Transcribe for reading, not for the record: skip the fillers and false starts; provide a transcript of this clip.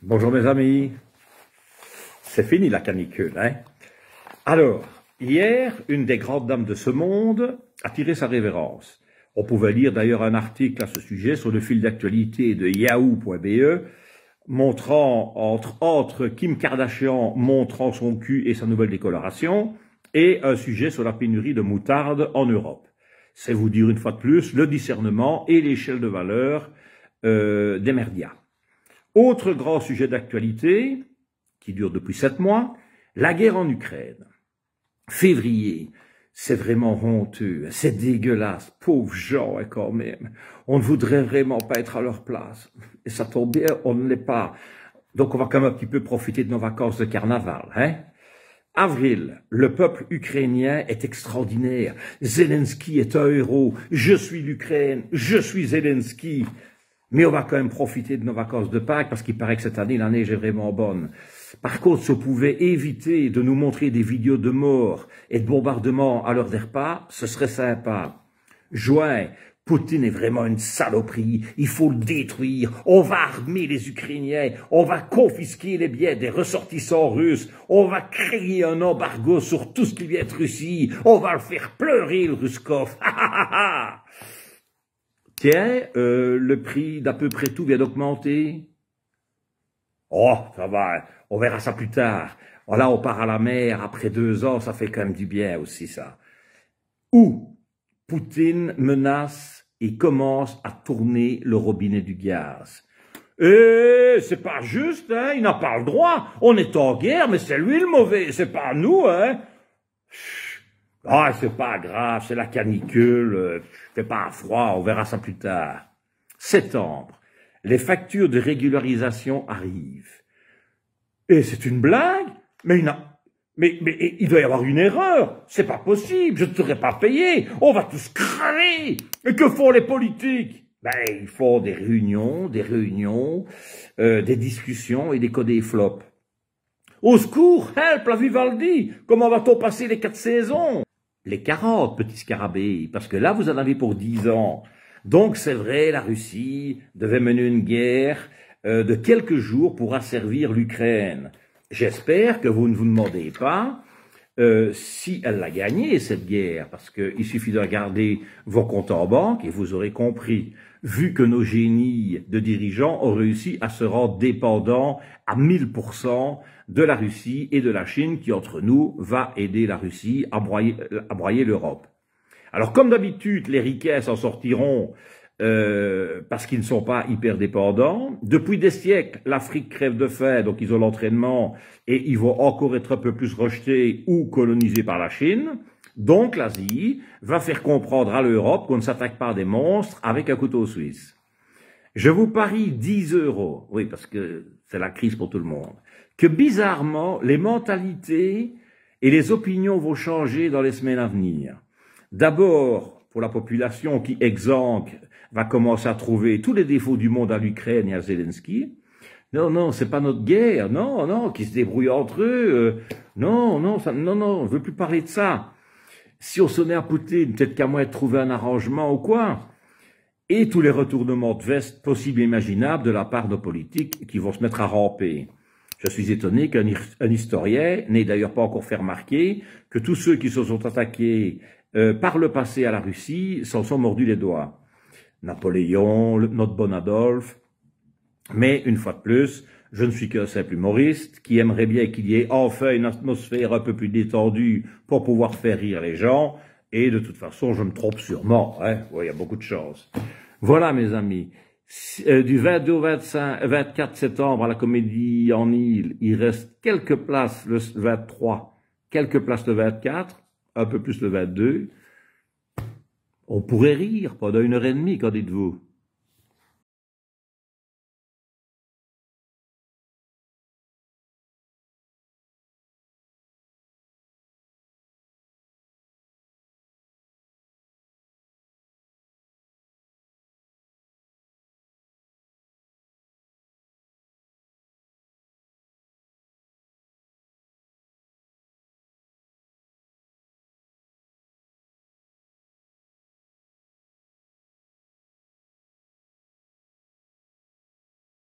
Bonjour mes amis, c'est fini la canicule, hein? Alors, hier, une des grandes dames de ce monde a tiré sa révérence. On pouvait lire d'ailleurs un article à ce sujet sur le fil d'actualité de yahoo.be, montrant, entre autres, Kim Kardashian montrant son cul et sa nouvelle décoloration, et un sujet sur la pénurie de moutarde en Europe. C'est vous dire une fois de plus le discernement et l'échelle de valeur des médias. Autre grand sujet d'actualité, qui dure depuis 7 mois, la guerre en Ukraine. Février, c'est vraiment honteux, c'est dégueulasse, pauvres gens quand même. On ne voudrait vraiment pas être à leur place. Et ça tombe bien, on ne l'est pas. Donc on va quand même un petit peu profiter de nos vacances de carnaval, hein? Avril, le peuple ukrainien est extraordinaire. Zelensky est un héros. Je suis l'Ukraine, je suis Zelensky. Mais on va quand même profiter de nos vacances de Pâques parce qu'il paraît que cette année, la neige est vraiment bonne. Par contre, si on pouvait éviter de nous montrer des vidéos de morts et de bombardements à l'heure des repas, ce serait sympa. Juin, Poutine est vraiment une saloperie. Il faut le détruire. On va armer les Ukrainiens. On va confisquer les biens des ressortissants russes. On va créer un embargo sur tout ce qui vient de Russie. On va le faire pleurer, le Ruskov. Tiens, le prix d'à peu près tout vient d'augmenter. Oh, ça va, on verra ça plus tard. Voilà, on part à la mer après 2 ans, ça fait quand même du bien aussi, ça. Ou Poutine menace et commence à tourner le robinet du gaz. C'est pas juste, hein, il n'a pas le droit. On est en guerre, mais c'est lui le mauvais, c'est pas nous, hein. Ah, c'est pas grave, c'est la canicule, fait pas froid, on verra ça plus tard. Septembre, les factures de régularisation arrivent. Et c'est une blague? Mais il doit y avoir une erreur. C'est pas possible, je ne serai pas payé. On va tous cramer. Et que font les politiques? Ben, ils font des réunions, des discussions et des codés flops. Au secours, help la Vivaldi. Comment va-t-on passer les 4 saisons? Les 40, petits scarabées, parce que là, vous en avez pour 10 ans. Donc, c'est vrai, la Russie devait mener une guerre de quelques jours pour asservir l'Ukraine. J'espère que vous ne vous demandez pas si elle l'a gagnée, cette guerre, parce qu'il suffit de regarder vos comptes en banque et vous aurez compris, vu que nos génies de dirigeants ont réussi à se rendre dépendants à 1000% de la Russie et de la Chine, qui entre nous va aider la Russie à broyer l'Europe. Alors comme d'habitude, les ricains s'en sortiront parce qu'ils ne sont pas hyper dépendants. Depuis des siècles, l'Afrique crève de faim, donc ils ont l'entraînement et ils vont encore être un peu plus rejetés ou colonisés par la Chine. Donc l'Asie va faire comprendre à l'Europe qu'on ne s'attaque pas à des monstres avec un couteau suisse. Je vous parie 10 €, oui, parce que c'est la crise pour tout le monde, que bizarrement, les mentalités et les opinions vont changer dans les semaines à venir. D'abord, pour la population qui, exsangue, va commencer à trouver tous les défauts du monde à l'Ukraine et à Zelensky. Non, c'est pas notre guerre. Non, qu'ils se débrouillent entre eux. Non, on veut plus parler de ça. Si on sonnait à Poutine, peut-être qu'à moins de trouver un arrangement ou quoi. Et tous les retournements de veste possibles et imaginables de la part de politiques qui vont se mettre à ramper. Je suis étonné qu'un historien n'ait d'ailleurs pas encore fait remarquer que tous ceux qui se sont attaqués par le passé à la Russie s'en sont mordus les doigts. Napoléon, notre bon Adolphe. Mais, une fois de plus, je ne suis qu'un simple humoriste qui aimerait bien qu'il y ait enfin une atmosphère un peu plus détendue pour pouvoir faire rire les gens. Et de toute façon, je me trompe sûrement, hein. Ouais, il y a beaucoup de chance. Voilà, mes amis. Du 22 au 24 septembre à la Comédie en Île, il reste quelques places le 23, quelques places le 24, un peu plus le 22. On pourrait rire pendant 1h30, qu'en dites-vous?